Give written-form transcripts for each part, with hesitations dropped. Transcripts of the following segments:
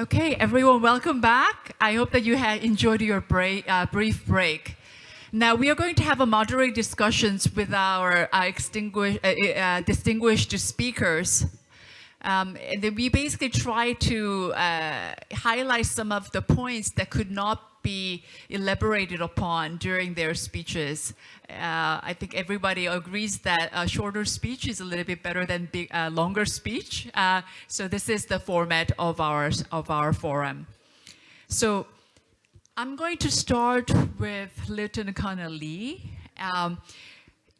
Okay, everyone, welcome back. I hope that you had enjoyed your brief break. Now, we are going to have a moderate discussions with our distinguished speakers. And then we basically try to highlight some of the points that could not be elaborated upon during their speeches. I think everybody agrees that a shorter speech is a little bit better than longer speech. So this is the format of our forum. So I'm going to start with Lieutenant Colonel Lee.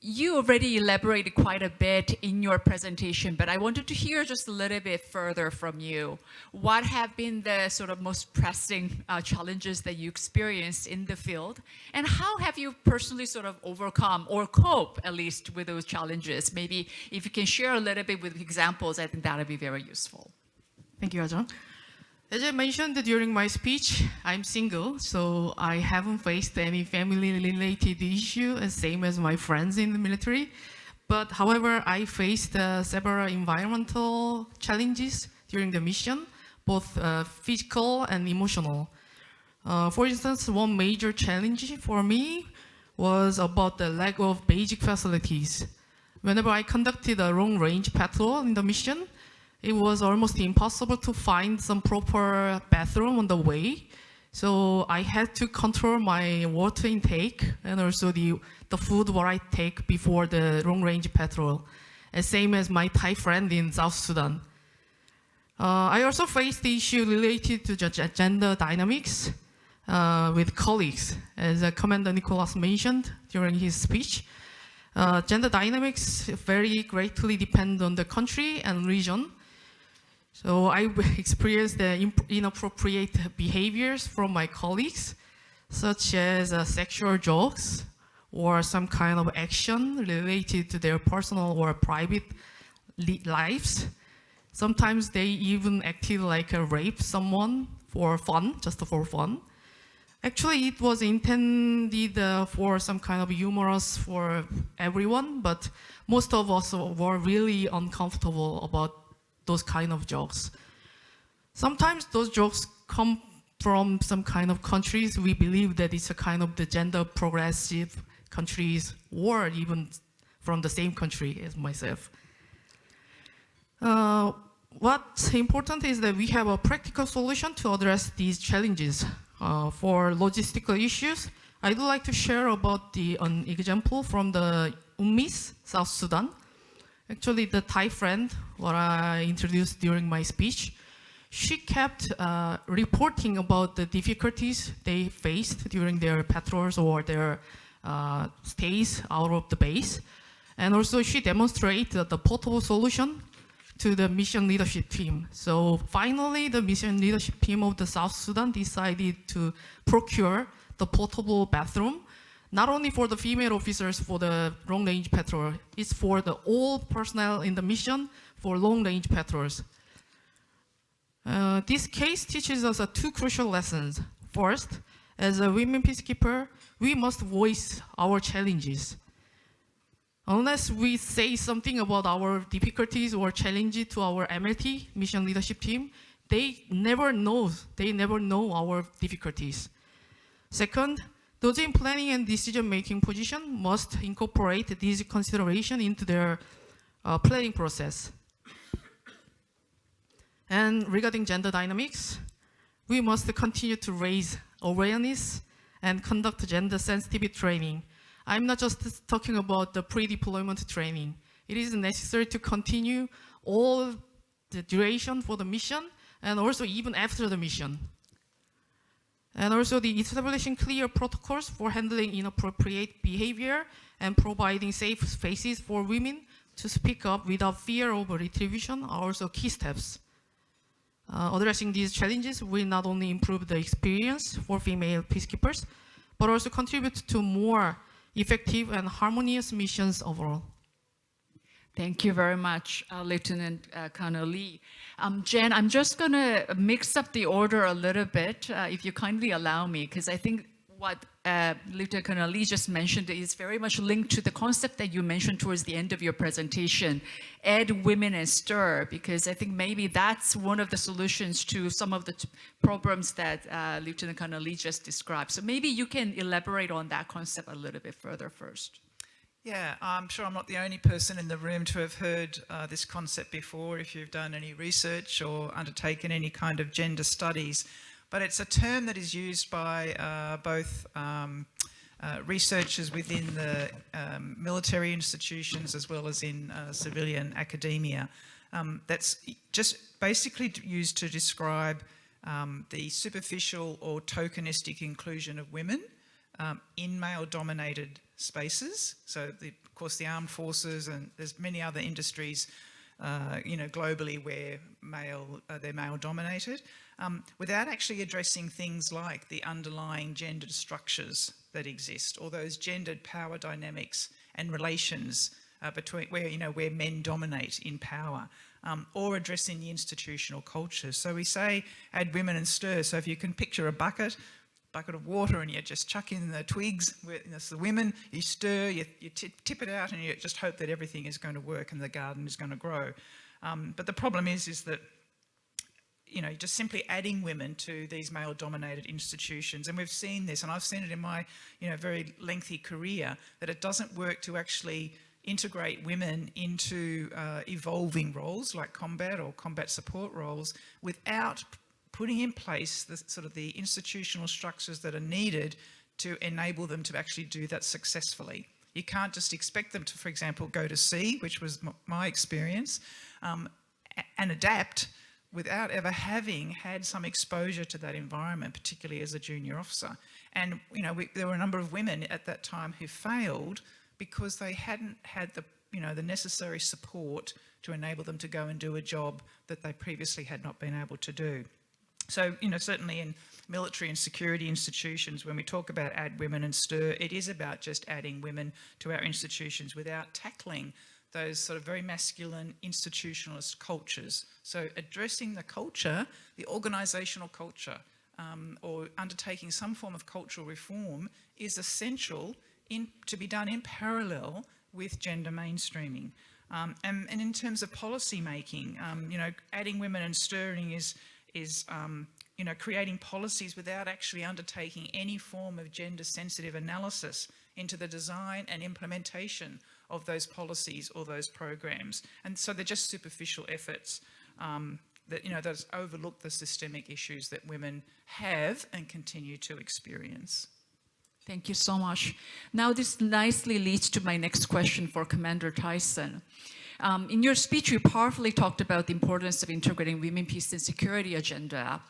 You already elaborated quite a bit in your presentation, but I wanted to hear just a little bit further from you. What have been the sort of most pressing challenges that you experienced in the field? And how have you personally sort of overcome or cope, at least, with those challenges? Maybe if you can share a little bit with examples, I think that would be very useful. Thank you, Ajahn. As I mentioned during my speech, I'm single, so I haven't faced any family-related issue, same as my friends in the military. But however, I faced several environmental challenges during the mission, both physical and emotional. For instance, one major challenge for me was about the lack of basic facilities. Whenever I conducted a long-range patrol in the mission, it was almost impossible to find some proper bathroom on the way. So I had to control my water intake and also the food what I take before the long-range patrol, same as my Thai friend in South Sudan. I also faced the issue related to gender dynamics with colleagues, as Commander Nicholas mentioned during his speech. Gender dynamics very greatly depend on the country and region. So I experienced the inappropriate behaviors from my colleagues, such as sexual jokes or some kind of action related to their personal or private lives. Sometimes they even acted like rape someone for fun, just for fun. Actually, it was intended for some kind of humorous for everyone, but most of us were really uncomfortable about those kind of jokes. Sometimes those jokes come from some kind of countries we believe that it's a kind of the gender progressive countries, or even from the same country as myself. What's important is that we have a practical solution to address these challenges. For logistical issues, I'd like to share about an example from the UMMIS, South Sudan. Actually, the Thai friend, what I introduced during my speech, she kept reporting about the difficulties they faced during their patrols or their stays out of the base. And also she demonstrated the portable solution to the mission leadership team. So finally, the mission leadership team of the South Sudan decided to procure the portable bathroom, not only for the female officers for the long-range patrol, it's for the all personnel in the mission for long-range patrols. This case teaches us two crucial lessons. First, as a women peacekeeper, we must voice our challenges. Unless we say something about our difficulties or challenges to our MLT, mission leadership team, they never know our difficulties. Second, those in planning and decision-making position must incorporate these considerations into their planning process. And regarding gender dynamics, we must continue to raise awareness and conduct gender sensitivity training. I'm not just talking about the pre-deployment training. It is necessary to continue all the duration for the mission and also even after the mission. And also the establishing clear protocols for handling inappropriate behavior and providing safe spaces for women to speak up without fear of retribution are also key steps. Addressing these challenges will not only improve the experience for female peacekeepers, but also contribute to more effective and harmonious missions overall. Thank you very much, Lieutenant Colonel Lee. Jen, I'm just going to mix up the order a little bit, if you kindly allow me, because I think what Lieutenant Colonel Lee just mentioned is very much linked to the concept that you mentioned towards the end of your presentation, add women and stir, because I think maybe that's one of the solutions to some of the problems that Lieutenant Colonel Lee just described. So maybe you can elaborate on that concept a little bit further first. Yeah, I'm sure I'm not the only person in the room to have heard this concept before if you've done any research or undertaken any kind of gender studies. But it's a term that is used by both researchers within the military institutions as well as in civilian academia. That's just basically used to describe the superficial or tokenistic inclusion of women in male-dominated spaces. So, of course, the armed forces, and there's many other industries, globally where they're male-dominated, without actually addressing things like the underlying gendered structures that exist, or those gendered power dynamics and relations between where men dominate in power, or addressing the institutional cultures. So we say add women and stir. So if you can picture a bucket of water and you just chuck in the twigs, that's the women, you stir, you tip it out, and you just hope that everything is going to work and the garden is going to grow. But the problem is that just simply adding women to these male-dominated institutions, and we've seen this, and I've seen it in my very lengthy career, that it doesn't work to actually integrate women into evolving roles like combat or combat support roles without putting in place the institutional structures that are needed to enable them to actually do that successfully. You can't just expect them to, for example, go to sea, which was my experience, and adapt without ever having had some exposure to that environment, particularly as a junior officer. And there were a number of women at that time who failed because they hadn't had the necessary support to enable them to go and do a job that they previously had not been able to do. So, certainly in military and security institutions, when we talk about add women and stir, it is about just adding women to our institutions without tackling those sort of very masculine institutionalist cultures. So addressing the culture, the organisational culture, or undertaking some form of cultural reform is essential to be done in parallel with gender mainstreaming. And in terms of policy making, adding women and stirring is creating policies without actually undertaking any form of gender-sensitive analysis into the design and implementation of those policies or those programs. And so they're just superficial efforts that overlook the systemic issues that women have and continue to experience. Thank you so much. Now this nicely leads to my next question for Commander Tyson. In your speech, you powerfully talked about the importance of integrating women, peace, and security agenda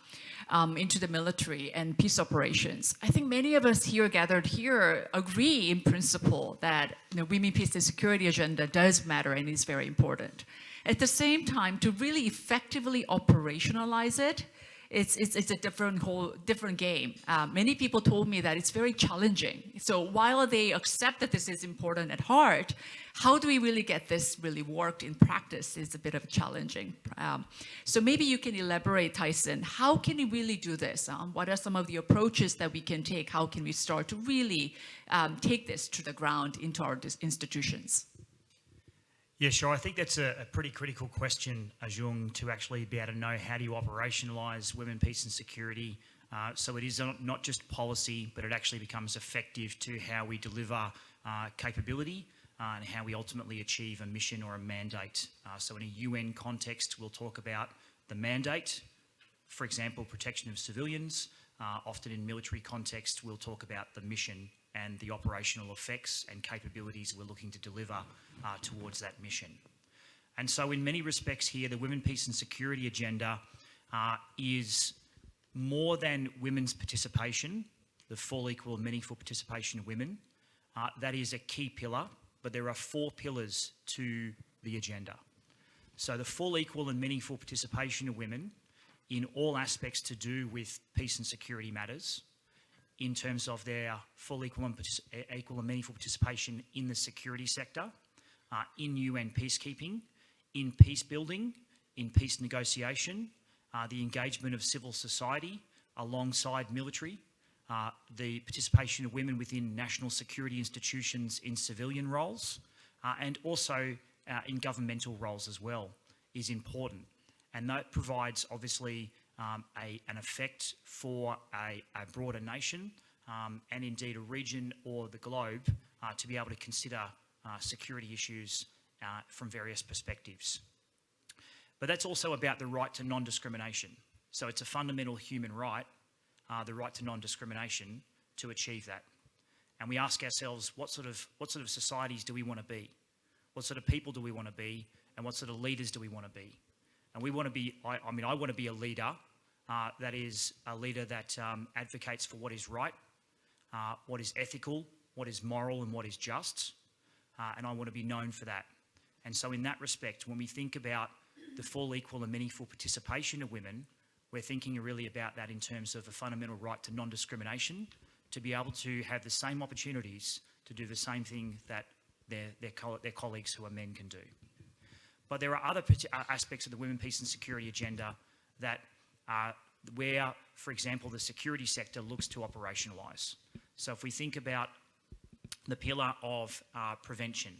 into the military and peace operations. I think many of us here gathered here agree in principle that women, peace, and security agenda does matter and is very important. At the same time, to really effectively operationalize it, it's a different game. Many people told me that it's very challenging. So while they accept that this is important at heart, how do we really get this really worked in practice is a bit of challenging. So maybe you can elaborate, Tyson, how can we really do this? What are some of the approaches that we can take? How can we start to really take this to the ground into our institutions? Yeah, sure. I think that's a pretty critical question, Ajung, to actually be able to know how do you operationalise women, peace and security so it is not just policy, but it actually becomes effective to how we deliver capability and how we ultimately achieve a mission or a mandate. So in a UN context, we'll talk about the mandate, for example, protection of civilians. Often in military context, we'll talk about the mission and the operational effects and capabilities we're looking to deliver towards that mission. And so in many respects here, the Women, Peace and Security agenda is more than women's participation, the full, equal and meaningful participation of women. That is a key pillar, but there are 4 pillars to the agenda. So the full, equal and meaningful participation of women in all aspects to do with peace and security matters, in terms of their full, equal and meaningful participation in the security sector, in UN peacekeeping, in peace building, in peace negotiation, the engagement of civil society alongside military, the participation of women within national security institutions in civilian roles, and also in governmental roles as well, is important. And that provides, obviously, an effect for a broader nation and indeed a region or the globe to be able to consider security issues from various perspectives. But that's also about the right to non-discrimination. So it's a fundamental human right, the right to non-discrimination, to achieve that. And we ask ourselves, what sort of societies do we want to be? What sort of people do we want to be? And what sort of leaders do we want to be? And we want to be, I want to be a leader that is a leader that advocates for what is right, what is ethical, what is moral and what is just. And I want to be known for that. And so in that respect, when we think about the full, equal and meaningful participation of women, we're thinking really about that in terms of a fundamental right to non-discrimination, to be able to have the same opportunities to do the same thing that their colleagues who are men can do. But there are other aspects of the Women, Peace and Security agenda that where, for example, the security sector looks to operationalise. So if we think about the pillar of prevention.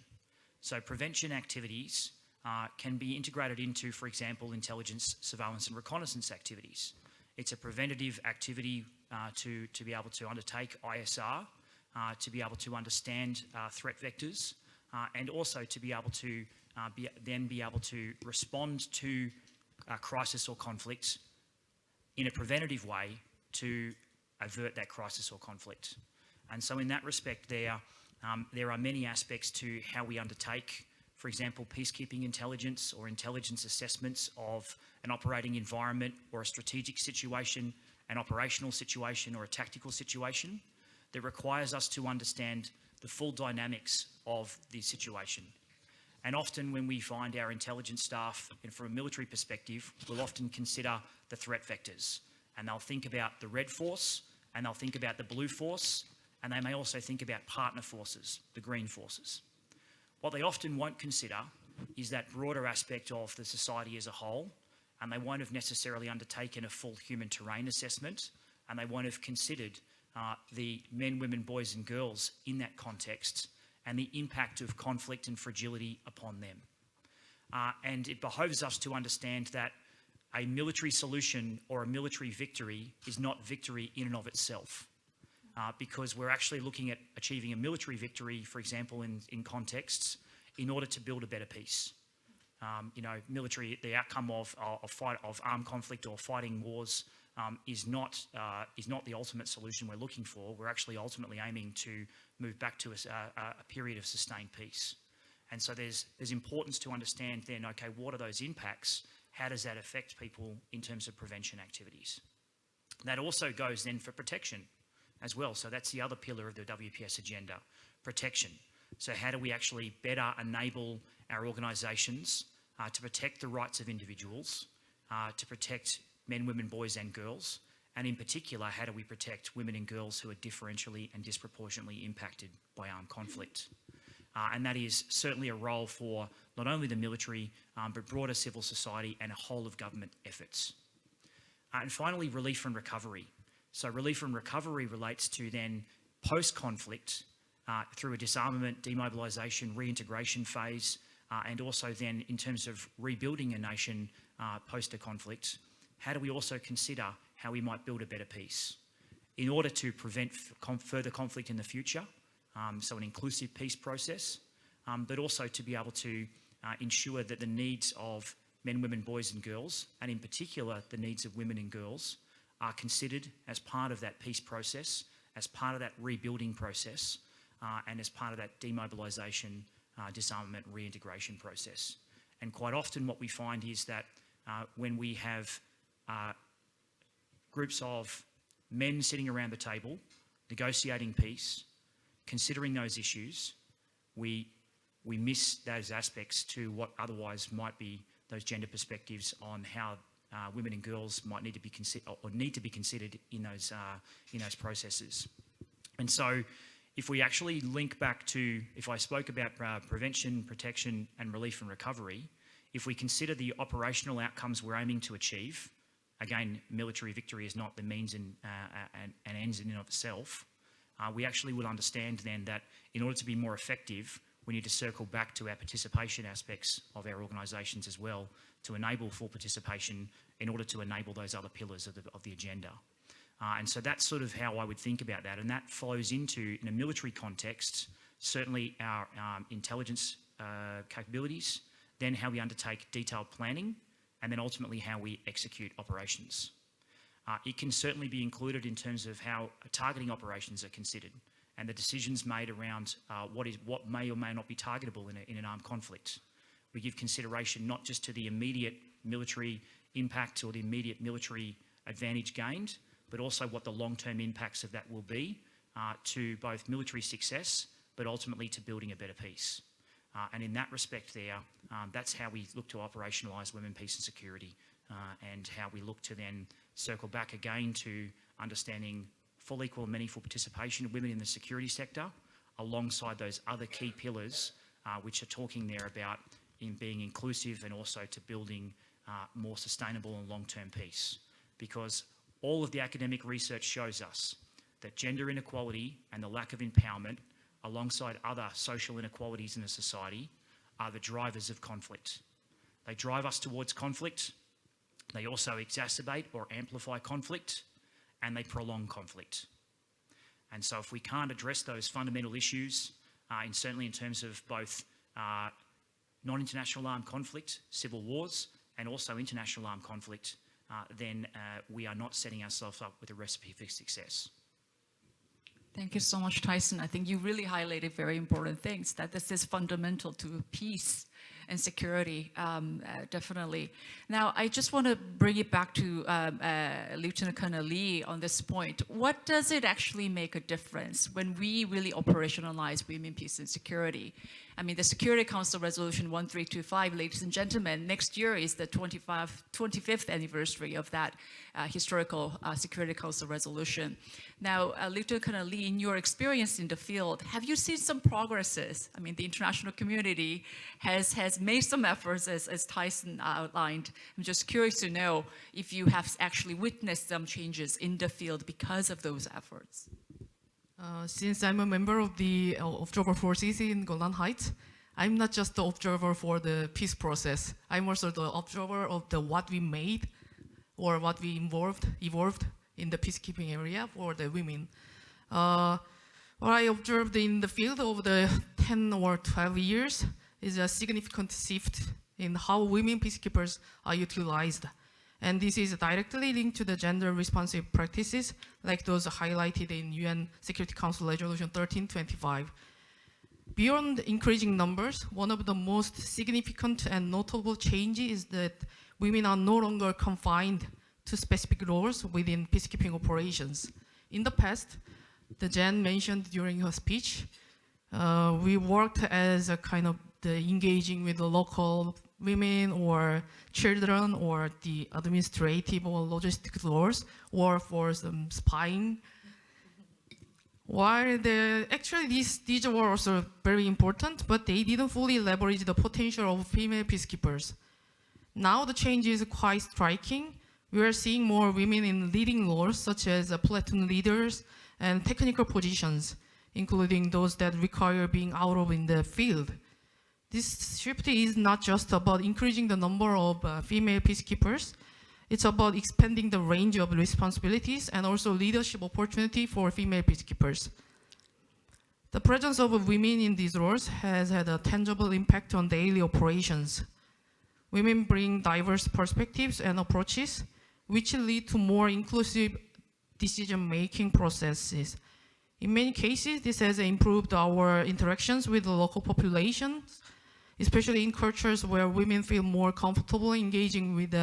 So prevention activities can be integrated into, for example, intelligence, surveillance and reconnaissance activities. It's a preventative activity to be able to undertake ISR, to be able to understand threat vectors, and also to be able to be able to respond to crisis or conflict in a preventative way to avert that crisis or conflict. And so in that respect, there are many aspects to how we undertake, for example, peacekeeping intelligence or intelligence assessments of an operating environment or a strategic situation, an operational situation or a tactical situation that requires us to understand the full dynamics of the situation. And often when we find our intelligence staff, and from a military perspective, will often consider the threat vectors. And they'll think about the red force, and they'll think about the blue force, and they may also think about partner forces, the green forces. What they often won't consider is that broader aspect of the society as a whole, and they won't have necessarily undertaken a full human terrain assessment, and they won't have considered the men, women, boys and girls in that context and the impact of conflict and fragility upon them. And it behoves us to understand that a military solution or a military victory is not victory in and of itself, because we're actually looking at achieving a military victory, for example, in contexts, in order to build a better peace. Military, the outcome of armed conflict or fighting wars is not the ultimate solution we're looking for. We're actually ultimately aiming to move back to a period of sustained peace. And so there's importance to understand then, okay, what are those impacts? How does that affect people in terms of prevention activities? That also goes then for protection as well. So that's the other pillar of the WPS agenda, protection. So how do we actually better enable our organisations to protect the rights of individuals, to protect men, women, boys and girls, and in particular, how do we protect women and girls who are differentially and disproportionately impacted by armed conflict? And that is certainly a role for not only the military, but broader civil society and a whole of government efforts. And finally, relief and recovery. So relief and recovery relates to then post-conflict through a disarmament, demobilisation, reintegration phase, and also then in terms of rebuilding a nation post a conflict. How do we also consider how we might build a better peace in order to prevent further conflict in the future? So an inclusive peace process, but also to be able to ensure that the needs of men, women, boys and girls, and in particular the needs of women and girls, are considered as part of that peace process, as part of that rebuilding process, and as part of that demobilisation, disarmament, reintegration process. And quite often what we find is that when we have groups of men sitting around the table, negotiating peace, considering those issues, we miss those aspects to what otherwise might be those gender perspectives on how women and girls might need to be considered in those processes. And so, if we actually link back to, if I spoke about prevention, protection, and relief and recovery, if we consider the operational outcomes we're aiming to achieve, again, military victory is not the means and ends in and of itself. We actually will understand then that in order to be more effective, we need to circle back to our participation aspects of our organisations as well to enable full participation in order to enable those other pillars of the agenda. And so that's sort of how I would think about that. And that flows into, in a military context, certainly our intelligence capabilities, then how we undertake detailed planning, and then ultimately how we execute operations. It can certainly be included in terms of how targeting operations are considered and the decisions made around what may or may not be targetable in an armed conflict. We give consideration not just to the immediate military impact or the immediate military advantage gained, but also what the long-term impacts of that will be to both military success, but ultimately to building a better peace. And in that respect there, that's how we look to operationalise women, peace and security, and how we look to then circle back again to understanding full, equal and meaningful participation of women in the security sector, alongside those other key pillars which are talking there about in being inclusive and also to building more sustainable and long-term peace. Because all of the academic research shows us that gender inequality and the lack of empowerment, alongside other social inequalities in a society, are the drivers of conflict. They drive us towards conflict. They also exacerbate or amplify conflict, and they prolong conflict. And so if we can't address those fundamental issues, and certainly in terms of both non-international armed conflict, civil wars, and also international armed conflict, then we are not setting ourselves up with a recipe for success. Thank you so much, Tyson. I think you really highlighted very important things, that this is fundamental to peace and security, definitely. Now, I just want to bring it back to Lieutenant Colonel Lee on this point. What does it actually make a difference when we really operationalize women, peace and security? I mean, the Security Council Resolution 1325, ladies and gentlemen, next year is the 25th anniversary of that historical Security Council resolution. Now, Lieutenant Colonel Lee, in your experience in the field, have you seen some progresses? I mean, the international community has made some efforts, as Tyson outlined. I'm just curious to know if you have actually witnessed some changes in the field because of those efforts. Since I'm a member of the observer forces in Golan Heights, I'm not just the observer for the peace process. I'm also the observer of what we made or what we evolved in the peacekeeping area for the women. What I observed in the field over the 10 or 12 years is a significant shift in how women peacekeepers are utilized. And this is directly linked to the gender-responsive practices like those highlighted in UN Security Council Resolution 1325. Beyond increasing numbers, one of the most significant and notable changes is that women are no longer confined to specific roles within peacekeeping operations. In the past, the Jen mentioned during her speech, we worked as a kind of engaging with the local women or children or the administrative or logistic roles or for some spying. While actually these were also very important, but they didn't fully leverage the potential of female peacekeepers. Now the change is quite striking. We are seeing more women in leading roles such as platoon leaders and technical positions, including those that require being out in the field. This shift is not just about increasing the number of female peacekeepers. It's about expanding the range of responsibilities and also leadership opportunity for female peacekeepers. The presence of women in these roles has had a tangible impact on daily operations. Women bring diverse perspectives and approaches, which lead to more inclusive decision-making processes. In many cases, this has improved our interactions with the local populations, especially in cultures where women feel more comfortable engaging with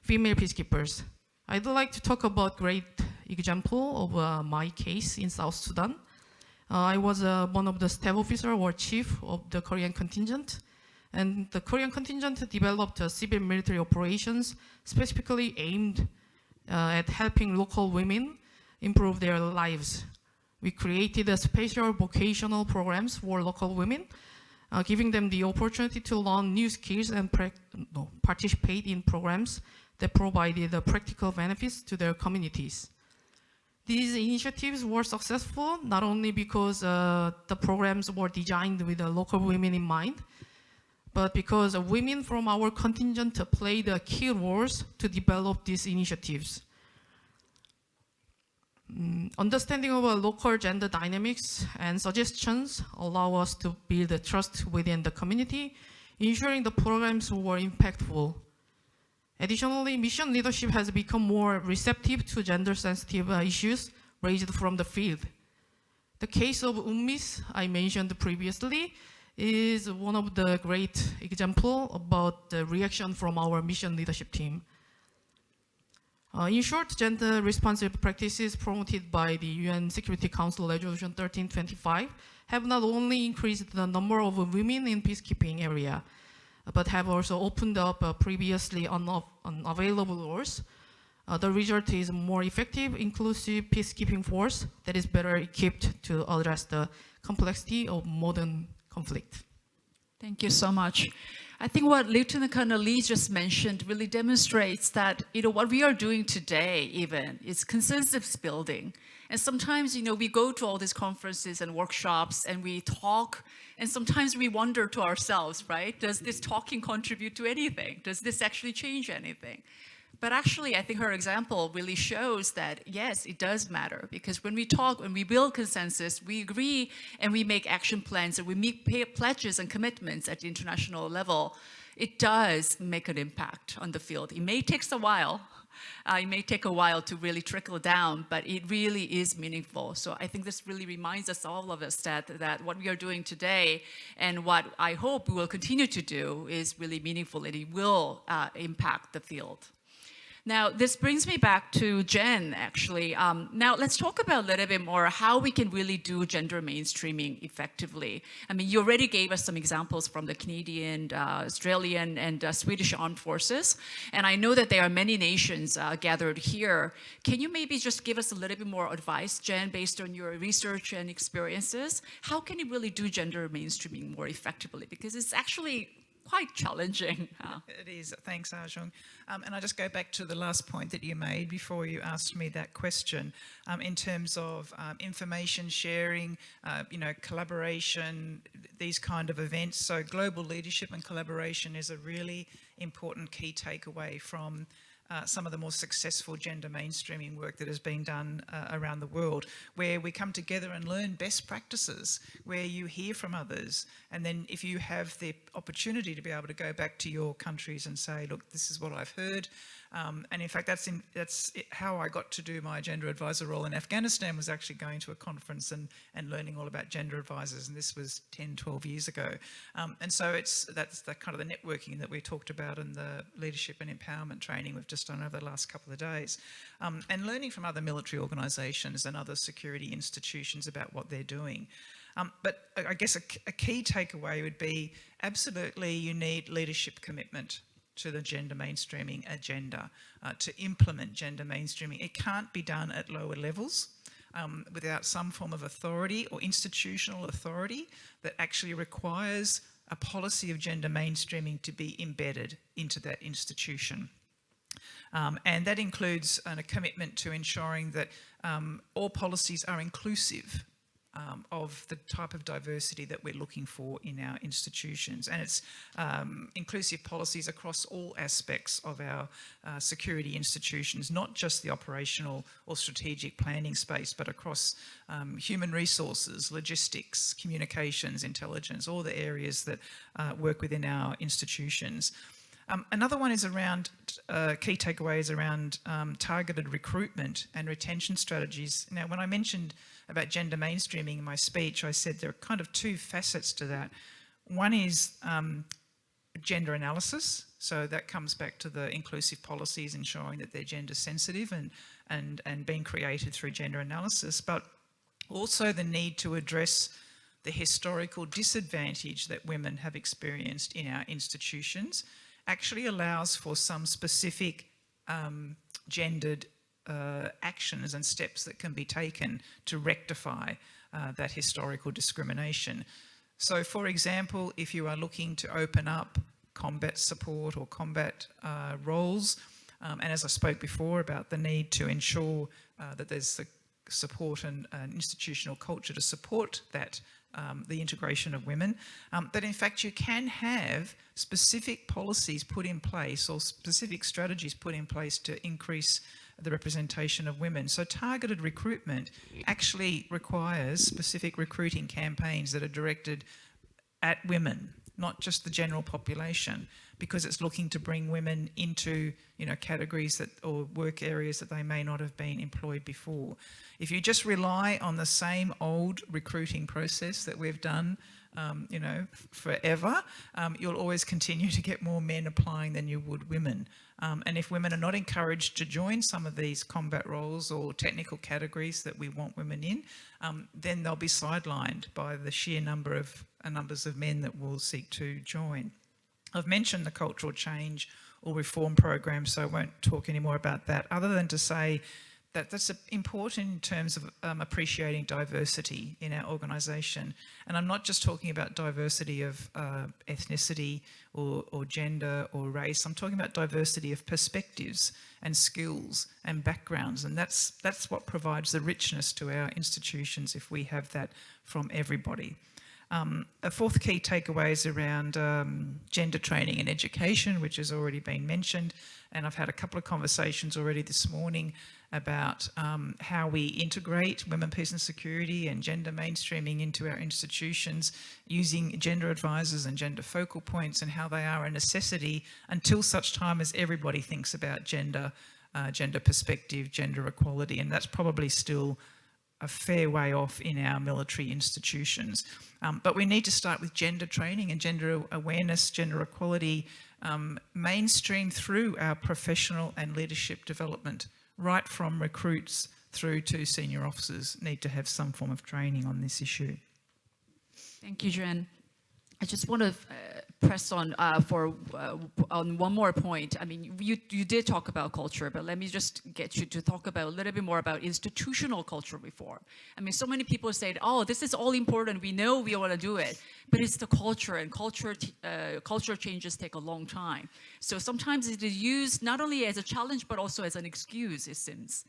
female peacekeepers. I'd like to talk about a great example of my case in South Sudan. I was one of the staff officer or chief of the Korean contingent, and the Korean contingent developed civil military operations specifically aimed at helping local women improve their lives. We created special vocational programs for local women, giving them the opportunity to learn new skills and participate in programs that provided practical benefits to their communities. These initiatives were successful not only because the programs were designed with local women in mind, but because women from our contingent played key roles to develop these initiatives. Understanding of local gender dynamics and suggestions allow us to build trust within the community, ensuring the programs were impactful. Additionally, mission leadership has become more receptive to gender-sensitive issues raised from the field. The case of UNMISS I mentioned previously is one of the great examples about the reaction from our mission leadership team. In short, gender-responsive practices promoted by the UN Security Council Resolution 1325 have not only increased the number of women in peacekeeping area, but have also opened up previously unavailable roles. The result is more effective, inclusive peacekeeping force that is better equipped to address the complexity of modern conflict. Thank you so much. I think what Lieutenant Colonel Lee just mentioned really demonstrates that, what we are doing today even is consensus building. And sometimes, we go to all these conferences and workshops and we talk, and sometimes we wonder to ourselves, right? Does this talking contribute to anything? Does this actually change anything? But actually, I think her example really shows that, yes, it does matter. Because when we talk, when we build consensus, we agree and we make action plans and we make pledges and commitments at the international level, it does make an impact on the field. It may take a while. It may take a while to really trickle down, but it really is meaningful. So I think this really reminds us, all of us, that what we are doing today and what I hope we will continue to do is really meaningful, and it will impact the field. Now, this brings me back to Jen, actually. Now, let's talk about a little bit more how we can really do gender mainstreaming effectively. I mean, you already gave us some examples from the Canadian, Australian, and Swedish armed forces. And I know that there are many nations gathered here. Can you maybe just give us a little bit more advice, Jen, based on your research and experiences? How can you really do gender mainstreaming more effectively? Because it's actually quite challenging. It is. Thanks, Arjun. And I just go back to the last point that you made before you asked me that question, in terms of information sharing, collaboration, these kind of events. So global leadership and collaboration is a really important key takeaway from some of the more successful gender mainstreaming work that has been done around the world, where we come together and learn best practices, where you hear from others, and then if you have the opportunity to be able to go back to your countries and say, look, this is what I've heard. And in fact, that's how I got to do my gender advisor role in Afghanistan, was actually going to a conference and learning all about gender advisors, and this was 10, 12 years ago. And so that's the kind of the networking that we talked about and the leadership and empowerment training we've just done over the last couple of days. And learning from other military organisations and other security institutions about what they're doing. But I guess a key takeaway would be, absolutely you need leadership commitment to the gender mainstreaming agenda, to implement gender mainstreaming. It can't be done at lower levels without some form of authority or institutional authority that actually requires a policy of gender mainstreaming to be embedded into that institution. And that includes a commitment to ensuring that all policies are inclusive of the type of diversity that we're looking for in our institutions. And it's inclusive policies across all aspects of our security institutions, not just the operational or strategic planning space, but across human resources, logistics, communications, intelligence, all the areas that work within our institutions. Another one is around, key takeaways around targeted recruitment and retention strategies. Now, when I mentioned about gender mainstreaming in my speech, I said there are kind of two facets to that. One is gender analysis. So that comes back to the inclusive policies, ensuring that they're gender sensitive and being created through gender analysis, but also the need to address the historical disadvantage that women have experienced in our institutions. Actually allows for some specific gendered actions and steps that can be taken to rectify that historical discrimination. So, for example, if you are looking to open up combat support or combat roles, And as I spoke before about the need to ensure that there's the support and an institutional culture to support that, the integration of women, that in fact you can have specific policies put in place or specific strategies put in place to increase the representation of women. So targeted recruitment actually requires specific recruiting campaigns that are directed at women, not just the general population, because it's looking to bring women into, you know, categories that or work areas that they may not have been employed before. If you just rely on the same old recruiting process that we've done, you know, forever, you'll always continue to get more men applying than you would women. And if women are not encouraged to join some of these combat roles or technical categories that we want women in, then they'll be sidelined by the sheer numbers of men that will seek to join. I've mentioned the cultural change or reform program, so I won't talk any more about that, other than to say that that's important in terms of appreciating diversity in our organisation. And I'm not just talking about diversity of ethnicity or gender or race. I'm talking about diversity of perspectives and skills and backgrounds. And that's what provides the richness to our institutions if we have that from everybody. A fourth key takeaway is around gender training and education, which has already been mentioned. And I've had a couple of conversations already this morning about how we integrate women, peace and security and gender mainstreaming into our institutions using gender advisors and gender focal points, and how they are a necessity until such time as everybody thinks about gender, gender perspective, gender equality. And that's probably still a fair way off in our military institutions. But we need to start with gender training and gender awareness, gender equality, mainstream through our professional and leadership development, right from recruits through to senior officers need to have some form of training on this issue. Thank you, Jen. I just want to press on on one more point. I mean, you did talk about culture, but let me just get you to talk about a little bit more about institutional culture reform. I mean, so many people say, oh, this is all important. We know we want to do it, but it's the culture, and culture changes take a long time. So sometimes it is used not only as a challenge, but also as an excuse, it seems.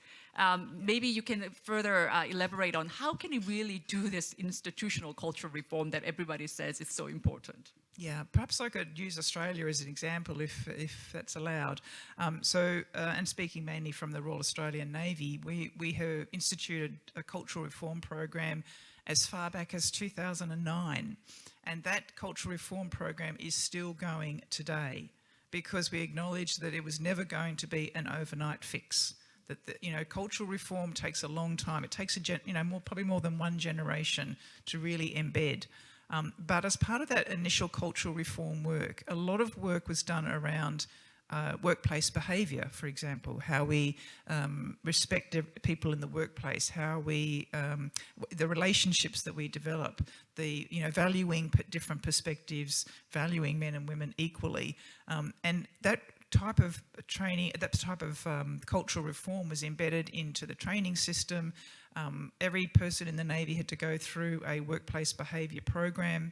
Maybe you can further elaborate on how can we really do this institutional culture reform that everybody says is so important? Yeah, perhaps I could use Australia as an example if that's allowed. And speaking mainly from the Royal Australian Navy, we have instituted a cultural reform program as far back as 2009. And that cultural reform program is still going today, because we acknowledge that it was never going to be an overnight fix. That cultural reform takes a long time. It takes probably more than one generation to really embed. But as part of that initial cultural reform work, a lot of work was done around workplace behaviour, for example, how we respect people in the workplace, how we the relationships that we develop, valuing different perspectives, valuing men and women equally, and that type of training, that type of cultural reform was embedded into the training system. Every person in the Navy had to go through a workplace behaviour program.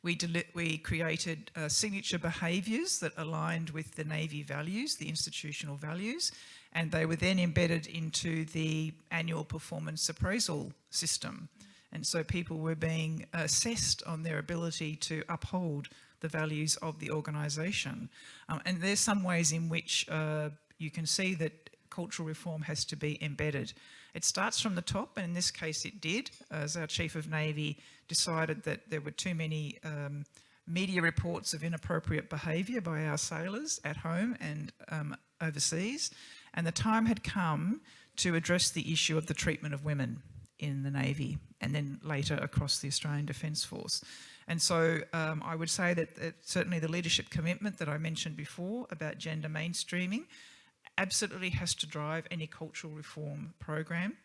We created signature behaviours that aligned with the Navy values, the institutional values, and they were then embedded into the annual performance appraisal system. And so people were being assessed on their ability to uphold the values of the organisation. And there's some ways in which you can see that cultural reform has to be embedded. It starts from the top, and in this case it did, as our Chief of Navy decided that there were too many media reports of inappropriate behaviour by our sailors at home and overseas, and the time had come to address the issue of the treatment of women in the Navy, and then later across the Australian Defence Force. And so I would say that certainly the leadership commitment that I mentioned before about gender mainstreaming absolutely has to drive any cultural reform program,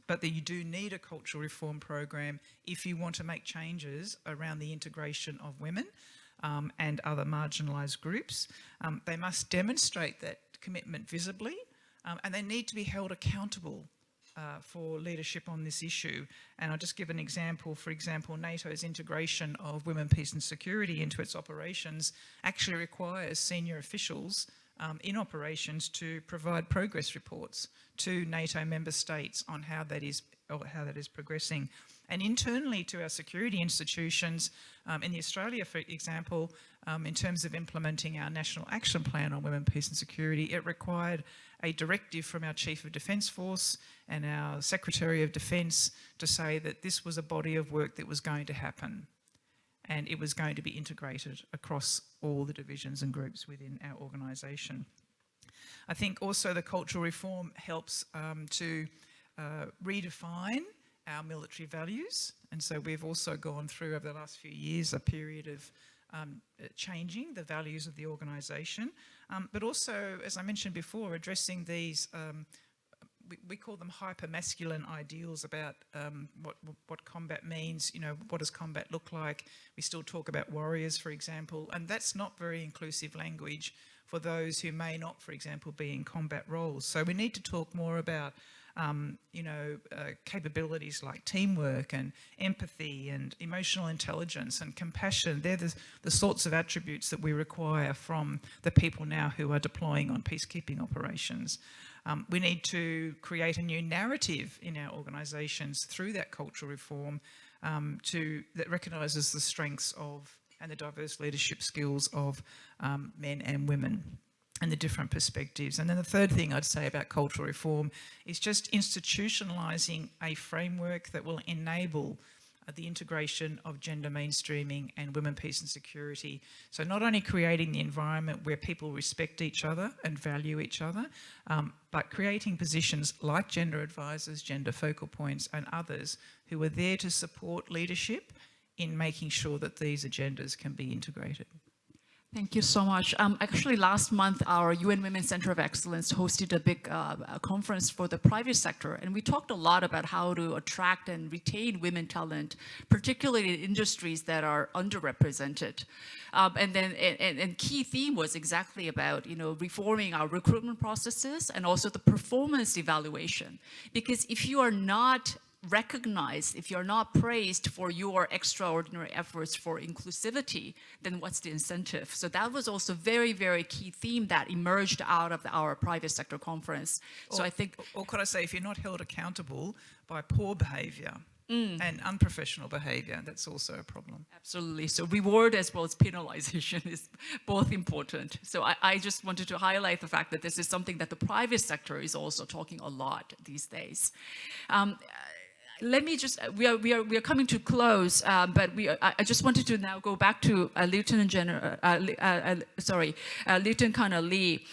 but that you do need a cultural reform program if you want to make changes around the integration of women and other marginalised groups. They must demonstrate that commitment visibly, and they need to be held accountable for leadership on this issue. And I'll just give an example. For example, NATO's integration of women, peace and security into its operations actually requires senior officials in operations to provide progress reports to NATO member states on how that is progressing. And internally to our security institutions, in Australia, for example, in terms of implementing our National Action Plan on Women, Peace and Security, it required a directive from our Chief of Defence Force and our Secretary of Defence to say that this was a body of work that was going to happen and it was going to be integrated across all the divisions and groups within our organisation. I think also the cultural reform helps to redefine our military values, and so we've also gone through over the last few years a period of changing the values of the organisation, but also, as I mentioned before, addressing these we call them hyper-masculine ideals about what combat means. You know, what does combat look like? We still talk about warriors, for example, and that's not very inclusive language for those who may not, for example, be in combat roles. So we need to talk more about capabilities like teamwork and empathy and emotional intelligence and compassion. They're the sorts of attributes that we require from the people now who are deploying on peacekeeping operations. We need to create a new narrative in our organisations through that cultural reform that recognises the strengths of and the diverse leadership skills of men and women and the different perspectives. And then the third thing I'd say about cultural reform is just institutionalising a framework that will enable the integration of gender mainstreaming and women, peace and security. So not only creating the environment where people respect each other and value each other, but creating positions like gender advisors, gender focal points and others who are there to support leadership in making sure that these agendas can be integrated. Thank you so much. Actually, last month, our UN Women's Center of Excellence hosted a big conference for the private sector, and we talked a lot about how to attract and retain women talent, particularly in industries that are underrepresented. And key theme was exactly about, reforming our recruitment processes and also the performance evaluation. Because if you are not recognized, if you're not praised for your extraordinary efforts for inclusivity, then what's the incentive? So that was also very, very key theme that emerged out of our private sector conference. So I think... Or could I say, if you're not held accountable by poor behaviour and unprofessional behaviour, that's also a problem. Absolutely. So reward as well as penalization is both important. So I just wanted to highlight the fact that this is something that the private sector is also talking a lot these days. Let me just, we are coming to close, but I just wanted to now go back to Lieutenant Colonel Lee.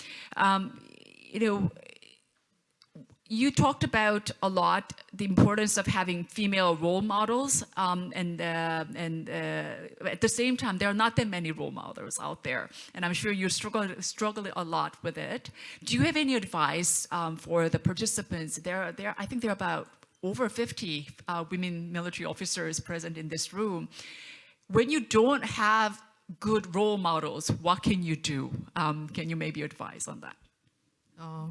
You talked about a lot the importance of having female role models, and at the same time, there are not that many role models out there, and I'm sure you struggle a lot with it. Do you have any advice for the participants? I think there are about over 50 women military officers present in this room. When you don't have good role models, what can you do? Can you maybe advise on that?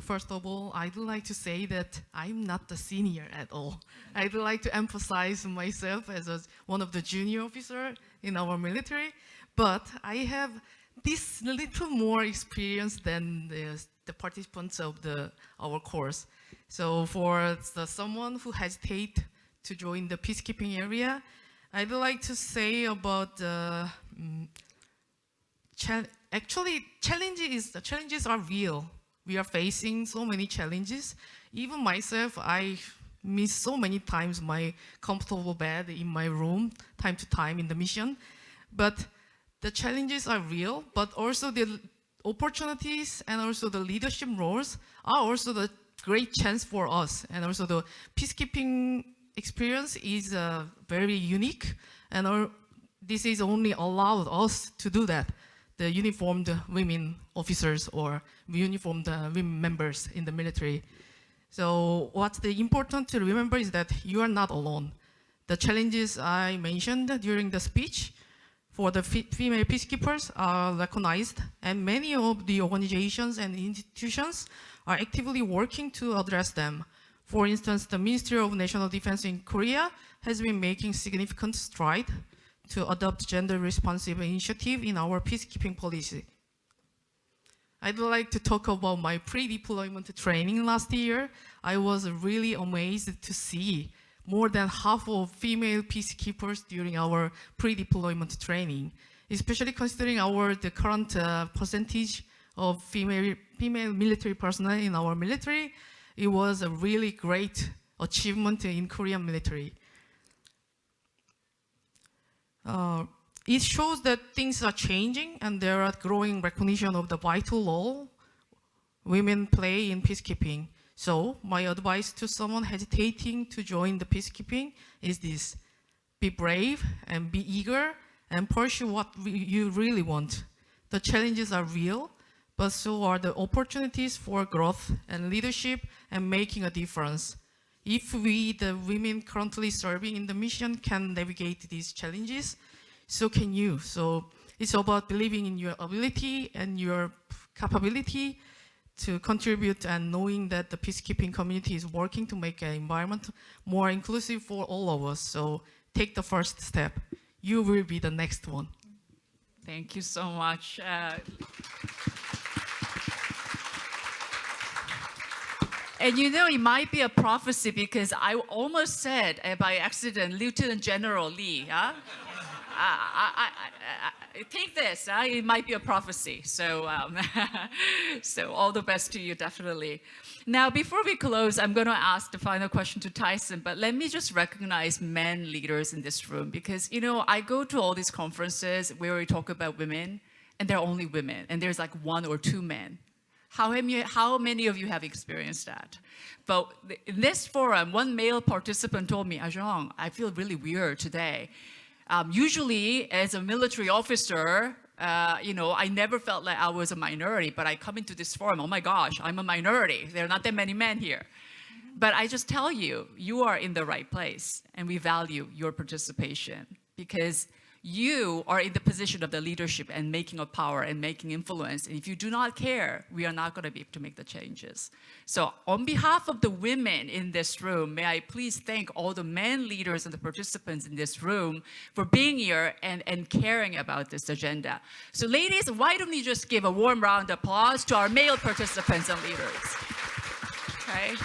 First of all, I'd like to say that I'm not the senior at all. I'd like to emphasize myself as one of the junior officers in our military, but I have this little more experience than the participants of our course. So for someone who hesitates to join the peacekeeping area, I'd like to say about challenges are real. We are facing so many challenges. Even myself, I miss so many times my comfortable bed in my room, time to time in the mission. But the challenges are real, but also the opportunities and also the leadership roles are also the great chance for us. And also the peacekeeping experience is very unique, and this is only allowed us to do that, the uniformed women officers or uniformed women members in the military. So what's important to remember is that you are not alone. The challenges I mentioned during the speech for the female peacekeepers are recognized, and many of the organizations and institutions are actively working to address them. For instance, the Ministry of National Defense in Korea has been making significant strides to adopt gender-responsive initiative in our peacekeeping policy. I'd like to talk about my pre-deployment training last year. I was really amazed to see more than half of female peacekeepers during our pre-deployment training, especially considering the current percentage of female military personnel in our military. It was a really great achievement in Korean military. It shows that things are changing and there are growing recognition of the vital role women play in peacekeeping. So my advice to someone hesitating to join the peacekeeping is this: be brave and be eager and pursue what you really want. The challenges are real, but so are the opportunities for growth and leadership and making a difference. If we, the women currently serving in the mission, can navigate these challenges, so can you. So it's about believing in your ability and your capability to contribute and knowing that the peacekeeping community is working to make an environment more inclusive for all of us. So take the first step. You will be the next one. Thank you so much. And you know, it might be a prophecy because I almost said by accident, Lieutenant General Lee. Huh? Take this, it might be a prophecy. So, so all the best to you, definitely. Now, before we close, I'm going to ask the final question to Tyson, but let me just recognize men leaders in this room because, you know, I go to all these conferences where we talk about women, and they're only women, and there's like one or two men. How many of you have experienced that? But in this forum, one male participant told me, Ajong, I feel really weird today. Usually, as a military officer, you know, I never felt like I was a minority, but I come into this forum, oh my gosh, I'm a minority. There are not that many men here. But I just tell you, you are in the right place, and we value your participation because you are in the position of the leadership and making of power and making influence. And if you do not care, we are not going to be able to make the changes. So on behalf of the women in this room, may I please thank all the men leaders and the participants in this room for being here and caring about this agenda. So ladies, why don't we just give a warm round of applause to our male participants and leaders? Okay.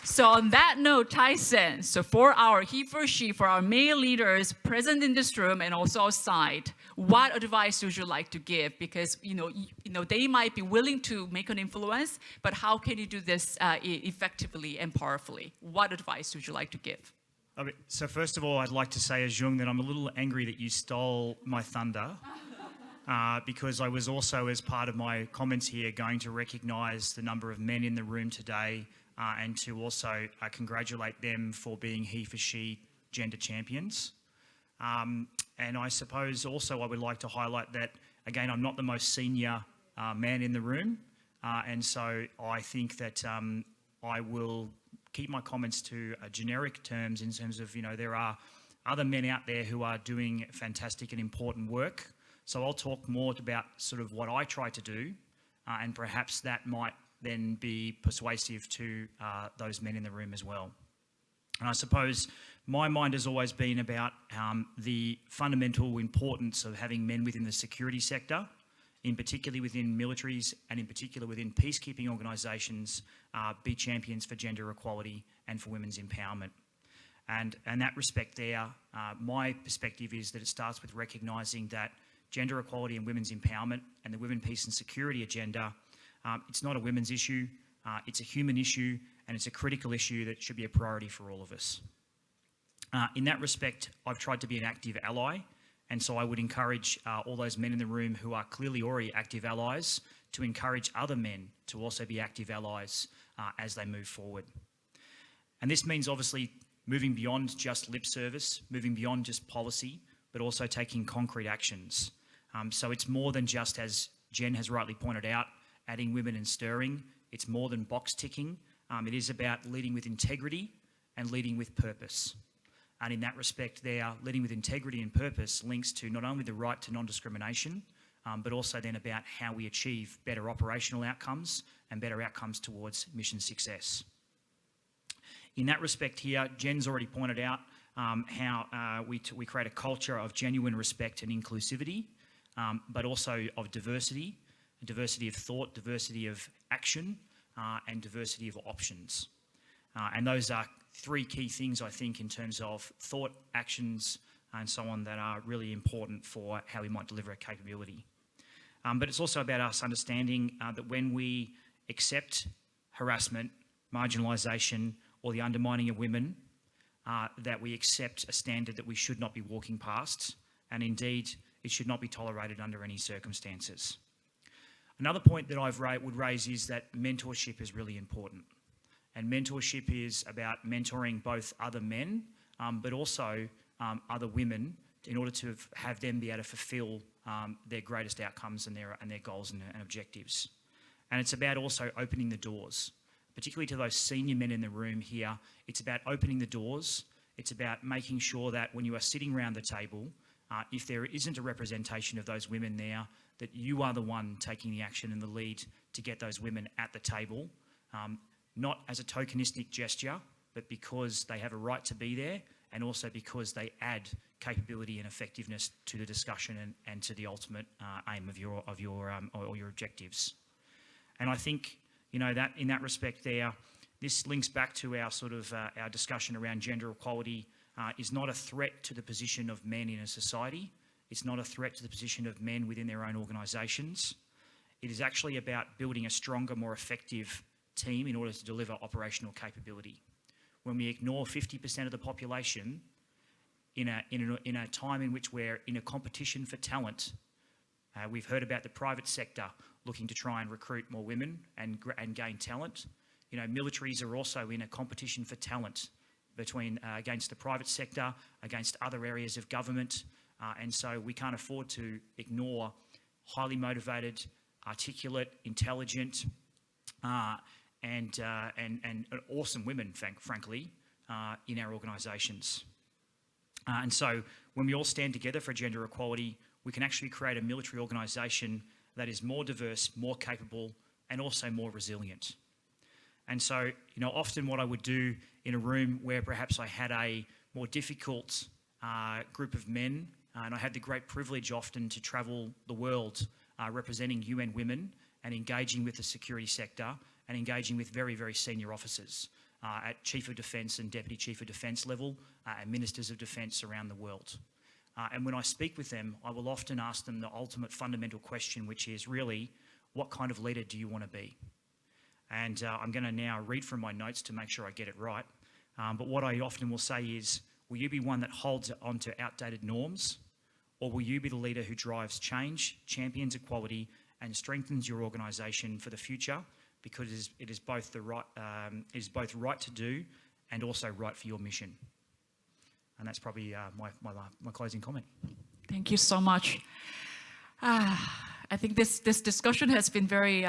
So on that note, Tyson, so for our for our male leaders present in this room and also outside, what advice would you like to give? Because you know they might be willing to make an influence, but how can you do this effectively and powerfully? What advice would you like to give? Okay, so first of all, I'd like to say, Jung, that I'm a little angry that you stole my thunder. Because I was also, as part of my comments here, going to recognise the number of men in the room today and to also congratulate them for being he for she gender champions. And I suppose also I would like to highlight that, again, I'm not the most senior man in the room. And so I think that I will keep my comments to generic terms in terms of, you know, there are other men out there who are doing fantastic and important work. So I'll talk more about sort of what I try to do, and perhaps that might then be persuasive to those men in the room as well. And I suppose my mind has always been about the fundamental importance of having men within the security sector, in particular within militaries and in particular within peacekeeping organisations, be champions for gender equality and for women's empowerment. And in that respect there, my perspective is that it starts with recognising that gender equality and women's empowerment and the women, peace and security agenda, it's not a women's issue, it's a human issue, and it's a critical issue that should be a priority for all of us. In that respect, I've tried to be an active ally, and so I would encourage all those men in the room who are clearly already active allies to encourage other men to also be active allies as they move forward. And this means obviously moving beyond just lip service, moving beyond just policy, but also taking concrete actions. So it's more than just, as Jen has rightly pointed out, adding women and stirring. It's more than box ticking. It is about leading with integrity and leading with purpose. And in that respect there, leading with integrity and purpose links to not only the right to non-discrimination, but also then about how we achieve better operational outcomes and better outcomes towards mission success. In that respect here, Jen's already pointed out how we create a culture of genuine respect and inclusivity. but also of diversity of thought, diversity of action, and diversity of options. And those are three key things, I think, in terms of thought, actions, and so on that are really important for how we might deliver a capability. But it's also about us understanding that when we accept harassment, marginalisation, or the undermining of women, that we accept a standard that we should not be walking past, and indeed it should not be tolerated under any circumstances. Another point that I would raise is that mentorship is really important. And mentorship is about mentoring both other men, but also other women in order to have them be able to fulfil their greatest outcomes and their goals and objectives. And it's about also opening the doors, particularly to those senior men in the room here. It's about opening the doors. It's about making sure that when you are sitting around the table, if there isn't a representation of those women there, that you are the one taking the action and the lead to get those women at the table, not as a tokenistic gesture, but because they have a right to be there, and also because they add capability and effectiveness to the discussion and to the ultimate aim of your objectives. And I think, you know, that in that respect there, this links back to our sort of our discussion around gender equality is not a threat to the position of men in a society. It's not a threat to the position of men within their own organisations. It is actually about building a stronger, more effective team in order to deliver operational capability. When we ignore 50% of the population in a time in which we're in a competition for talent, we've heard about the private sector looking to try and recruit more women and gain talent. You know, militaries are also in a competition for talent against the private sector, against other areas of government, and so we can't afford to ignore highly motivated, articulate, intelligent, and awesome women, frankly, in our organisations. And so when we all stand together for gender equality, we can actually create a military organisation that is more diverse, more capable, and also more resilient. And so, you know, often what I would do in a room where perhaps I had a more difficult group of men, and I had the great privilege often to travel the world representing UN Women and engaging with the security sector and engaging with very, very senior officers at Chief of Defence and Deputy Chief of Defence level and Ministers of Defence around the world. And when I speak with them, I will often ask them the ultimate fundamental question, which is really, what kind of leader do you want to be? And I'm going to now read from my notes to make sure I get it right. But what I often will say is, will you be one that holds on to outdated norms, or will you be the leader who drives change, champions equality, and strengthens your organisation for the future, because it is both right to do and also right for your mission? And that's probably my closing comment. Thank you so much. I think this discussion has been very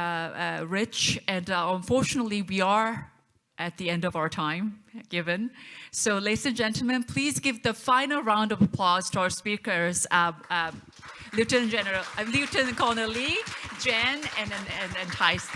rich, and unfortunately we are at the end of our time given. So ladies and gentlemen, please give the final round of applause to our speakers, Lieutenant Colonel Lee, Jen, and Thijs.